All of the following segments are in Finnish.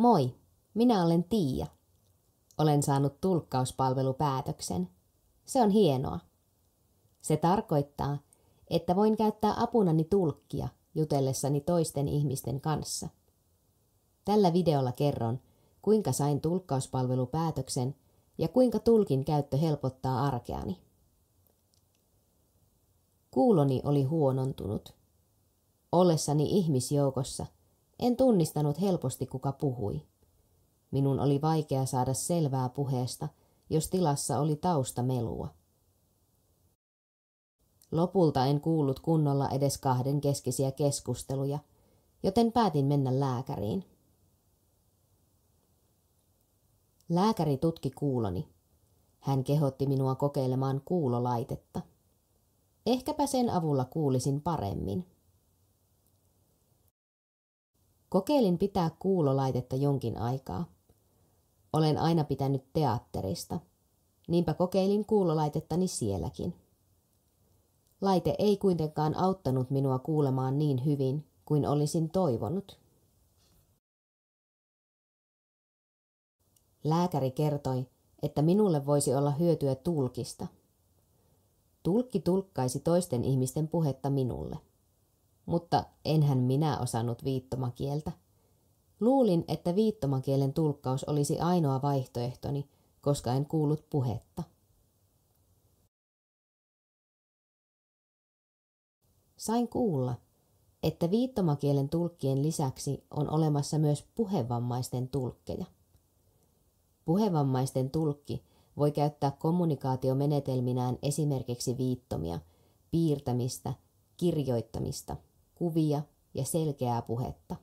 Moi, minä olen Tiia. Olen saanut tulkkauspalvelupäätöksen. Se on hienoa. Se tarkoittaa, että voin käyttää apunani tulkkia jutellessani toisten ihmisten kanssa. Tällä videolla kerron, kuinka sain tulkkauspalvelupäätöksen ja kuinka tulkin käyttö helpottaa arkeani. Kuuloni oli huonontunut. Ollessani ihmisjoukossa en tunnistanut helposti, kuka puhui. Minun oli vaikea saada selvää puheesta, jos tilassa oli taustamelua. Lopulta en kuullut kunnolla edes kahden keskisiä keskusteluja, joten päätin mennä lääkäriin. Lääkäri tutki kuuloni. Hän kehotti minua kokeilemaan kuulolaitetta. Ehkäpä sen avulla kuulisin paremmin. Kokeilin pitää kuulolaitetta jonkin aikaa. Olen aina pitänyt teatterista. Niinpä kokeilin kuulolaitettani sielläkin. Laite ei kuitenkaan auttanut minua kuulemaan niin hyvin kuin olisin toivonut. Lääkäri kertoi, että minulle voisi olla hyötyä tulkista. Tulkki tulkkaisi toisten ihmisten puhetta minulle. Mutta enhän minä osannut viittomakieltä. Luulin, että viittomakielen tulkkaus olisi ainoa vaihtoehtoni, koska en kuullut puhetta. Sain kuulla, että viittomakielen tulkkien lisäksi on olemassa myös puhevammaisten tulkkeja. Puhevammaisten tulkki voi käyttää kommunikaatiomenetelminään esimerkiksi viittomia, piirtämistä, kirjoittamista, kuvia ja selkeää puhetta.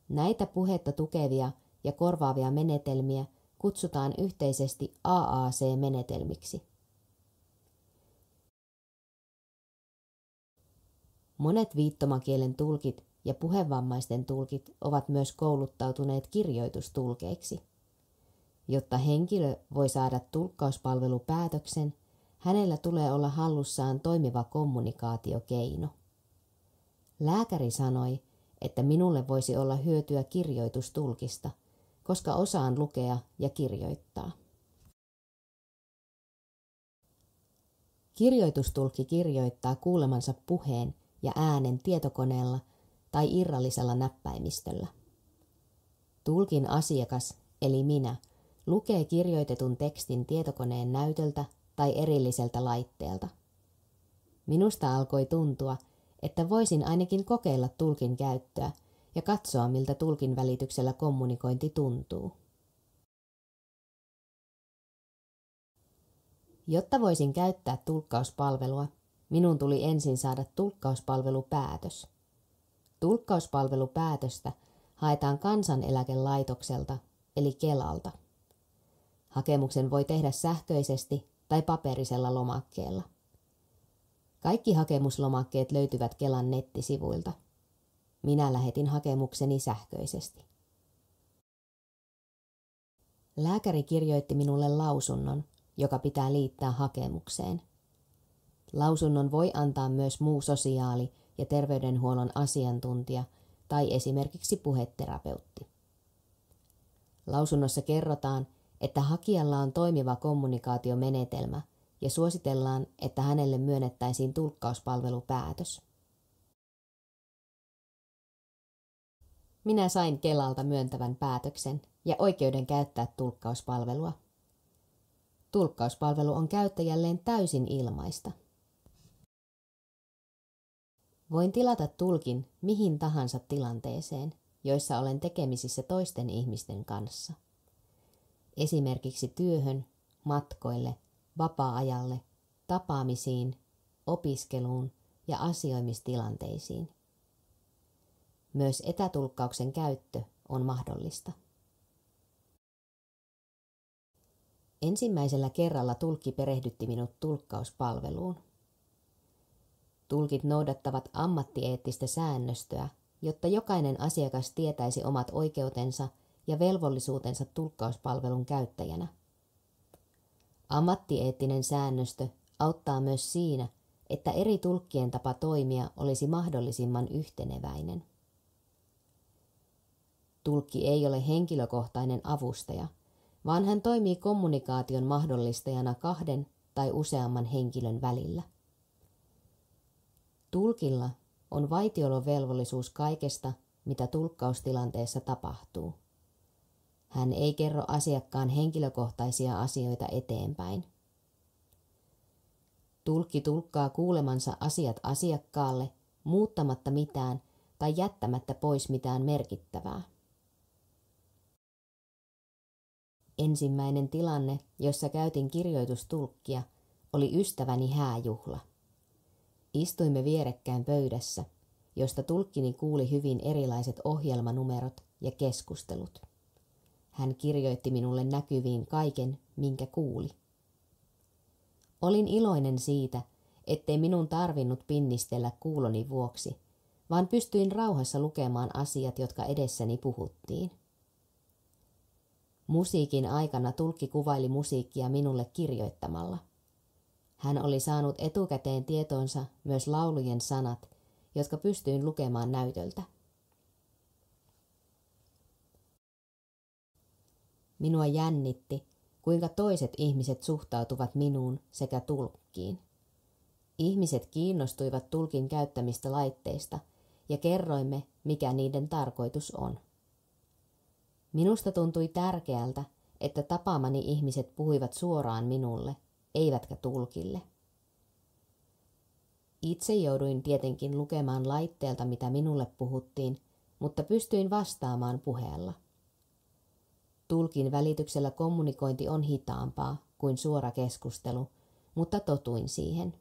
Näitä puhetta tukevia ja korvaavia menetelmiä kutsutaan yhteisesti AAC-menetelmiksi. Monet viittomakielen tulkit ja puhevammaisten tulkit ovat myös kouluttautuneet kirjoitustulkeiksi. Jotta henkilö voi saada tulkkauspalvelupäätöksen, hänellä tulee olla hallussaan toimiva kommunikaatiokeino. Lääkäri sanoi, että minulle voisi olla hyötyä kirjoitustulkista, koska osaan lukea ja kirjoittaa. Kirjoitustulkki kirjoittaa kuulemansa puheen ja äänen tietokoneella tai irrallisella näppäimistöllä. Tulkin asiakas, eli minä, lukee kirjoitetun tekstin tietokoneen näytöltä tai erilliseltä laitteelta. Minusta alkoi tuntua, että voisin ainakin kokeilla tulkin käyttöä ja katsoa, miltä tulkin välityksellä kommunikointi tuntuu. Jotta voisin käyttää tulkkauspalvelua, minun tuli ensin saada tulkkauspalvelupäätös. Tulkkauspalvelupäätöstä haetaan Kansaneläkelaitokselta eli Kelalta. Hakemuksen voi tehdä sähköisesti tai paperisella lomakkeella. Kaikki hakemuslomakkeet löytyvät Kelan nettisivuilta. Minä lähetin hakemukseni sähköisesti. Lääkäri kirjoitti minulle lausunnon, joka pitää liittää hakemukseen. Lausunnon voi antaa myös muu sosiaali- ja terveydenhuollon asiantuntija tai esimerkiksi puheterapeutti. Lausunnossa kerrotaan, että hakijalla on toimiva kommunikaatiomenetelmä ja suositellaan, että hänelle myönnettäisiin tulkkauspalvelupäätös. Minä sain Kelalta myöntävän päätöksen ja oikeuden käyttää tulkkauspalvelua. Tulkkauspalvelu on käyttäjälleen täysin ilmaista. Voin tilata tulkin mihin tahansa tilanteeseen, joissa olen tekemisissä toisten ihmisten kanssa. Esimerkiksi työhön, matkoille, vapaa-ajalle, tapaamisiin, opiskeluun ja asioimistilanteisiin. Myös etätulkkauksen käyttö on mahdollista. Ensimmäisellä kerralla tulkki perehdytti minut tulkkauspalveluun. Tulkit noudattavat ammattieettistä säännöstöä, jotta jokainen asiakas tietäisi omat oikeutensa ja velvollisuutensa tulkkauspalvelun käyttäjänä. Ammattieettinen säännöstö auttaa myös siinä, että eri tulkkien tapa toimia olisi mahdollisimman yhteneväinen. Tulkki ei ole henkilökohtainen avustaja, vaan hän toimii kommunikaation mahdollistajana kahden tai useamman henkilön välillä. Tulkilla on vaitiolovelvollisuus kaikesta, mitä tulkkaustilanteessa tapahtuu. Hän ei kerro asiakkaan henkilökohtaisia asioita eteenpäin. Tulkki tulkkaa kuulemansa asiat asiakkaalle muuttamatta mitään tai jättämättä pois mitään merkittävää. Ensimmäinen tilanne, jossa käytin kirjoitustulkkia, oli ystäväni hääjuhla. Istuimme vierekkäin pöydässä, josta tulkkini kuuli hyvin erilaiset ohjelmanumerot ja keskustelut. Hän kirjoitti minulle näkyviin kaiken, minkä kuuli. Olin iloinen siitä, ettei minun tarvinnut pinnistellä kuuloni vuoksi, vaan pystyin rauhassa lukemaan asiat, jotka edessäni puhuttiin. Musiikin aikana tulkki kuvaili musiikkia minulle kirjoittamalla. Hän oli saanut etukäteen tietoonsa myös laulujen sanat, jotka pystyin lukemaan näytöltä. Minua jännitti, kuinka toiset ihmiset suhtautuvat minuun sekä tulkkiin. Ihmiset kiinnostuivat tulkin käyttämistä laitteista ja kerroimme, mikä niiden tarkoitus on. Minusta tuntui tärkeältä, että tapaamani ihmiset puhuivat suoraan minulle, eivätkä tulkille. Itse jouduin tietenkin lukemaan laitteelta, mitä minulle puhuttiin, mutta pystyin vastaamaan puheella. Tulkin välityksellä kommunikointi on hitaampaa kuin suora keskustelu, mutta totuin siihen.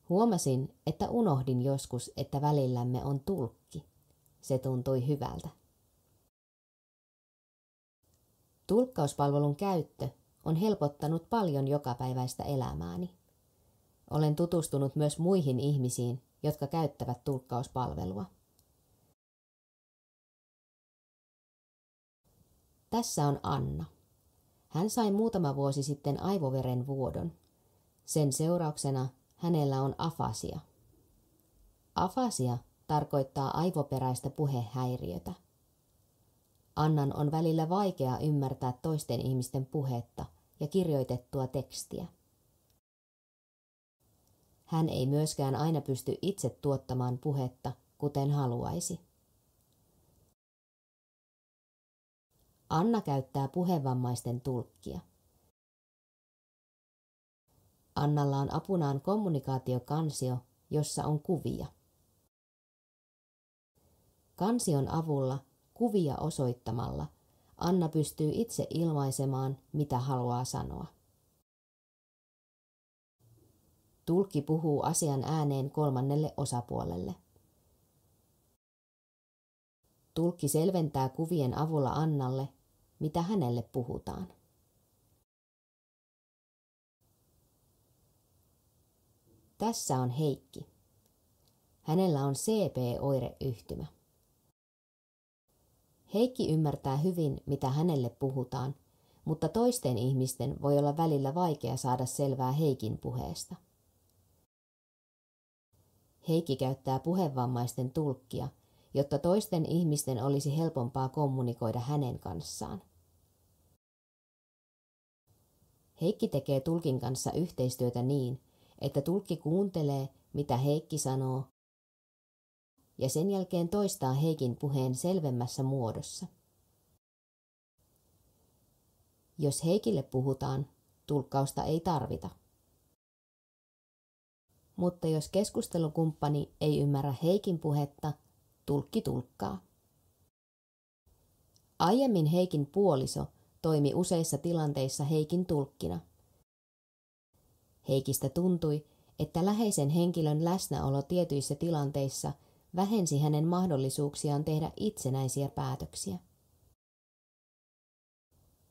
Huomasin, että unohdin joskus, että välillämme on tulkki. Se tuntui hyvältä. Tulkkauspalvelun käyttö on helpottanut paljon jokapäiväistä elämääni. Olen tutustunut myös muihin ihmisiin, jotka käyttävät tulkkauspalvelua. Tässä on Anna. Hän sai muutama vuosi sitten aivoverenvuodon. Sen seurauksena hänellä on afasia. Afasia tarkoittaa aivoperäistä puhehäiriötä. Annan on välillä vaikea ymmärtää toisten ihmisten puhetta ja kirjoitettua tekstiä. Hän ei myöskään aina pysty itse tuottamaan puhetta, kuten haluaisi. Anna käyttää puhevammaisten tulkkia. Annalla on apunaan kommunikaatiokansio, jossa on kuvia. Kansion avulla kuvia osoittamalla Anna pystyy itse ilmaisemaan, mitä haluaa sanoa. Tulkki puhuu asian ääneen kolmannelle osapuolelle. Tulkki selventää kuvien avulla Annalle, mitä hänelle puhutaan. Tässä on Heikki. Hänellä on CP-oireyhtymä. Heikki ymmärtää hyvin, mitä hänelle puhutaan, mutta toisten ihmisten voi olla välillä vaikea saada selvää Heikin puheesta. Heikki käyttää puhevammaisten tulkkia, jotta toisten ihmisten olisi helpompaa kommunikoida hänen kanssaan. Heikki tekee tulkin kanssa yhteistyötä niin, että tulkki kuuntelee, mitä Heikki sanoo, ja sen jälkeen toistaa Heikin puheen selvemmässä muodossa. Jos Heikille puhutaan, tulkkausta ei tarvita. Mutta jos keskustelukumppani ei ymmärrä Heikin puhetta, tulkki tulkkaa. Aiemmin Heikin puoliso toimi useissa tilanteissa Heikin tulkkina. Heikistä tuntui, että läheisen henkilön läsnäolo tietyissä tilanteissa vähensi hänen mahdollisuuksiaan tehdä itsenäisiä päätöksiä.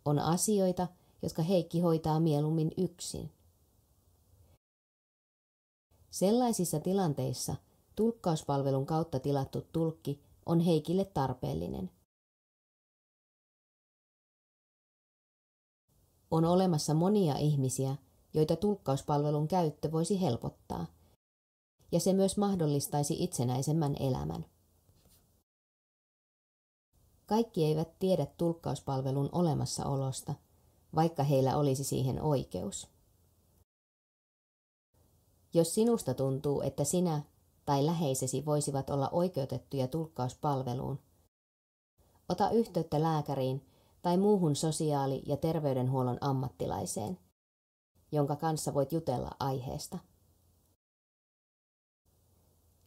On asioita, jotka Heikki hoitaa mieluummin yksin. Sellaisissa tilanteissa tulkkauspalvelun kautta tilattu tulkki on Heikille tarpeellinen. On olemassa monia ihmisiä, joita tulkkauspalvelun käyttö voisi helpottaa, ja se myös mahdollistaisi itsenäisemmän elämän. Kaikki eivät tiedä tulkkauspalvelun olemassaolosta, vaikka heillä olisi siihen oikeus. Jos sinusta tuntuu, että sinä tai läheisesi voisivat olla oikeutettuja tulkkauspalveluun, ota yhteyttä lääkäriin tai muuhun sosiaali- ja terveydenhuollon ammattilaiseen, jonka kanssa voit jutella aiheesta.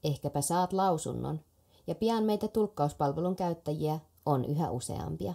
Ehkäpä saat lausunnon, ja pian meitä tulkkauspalvelun käyttäjiä on yhä useampia.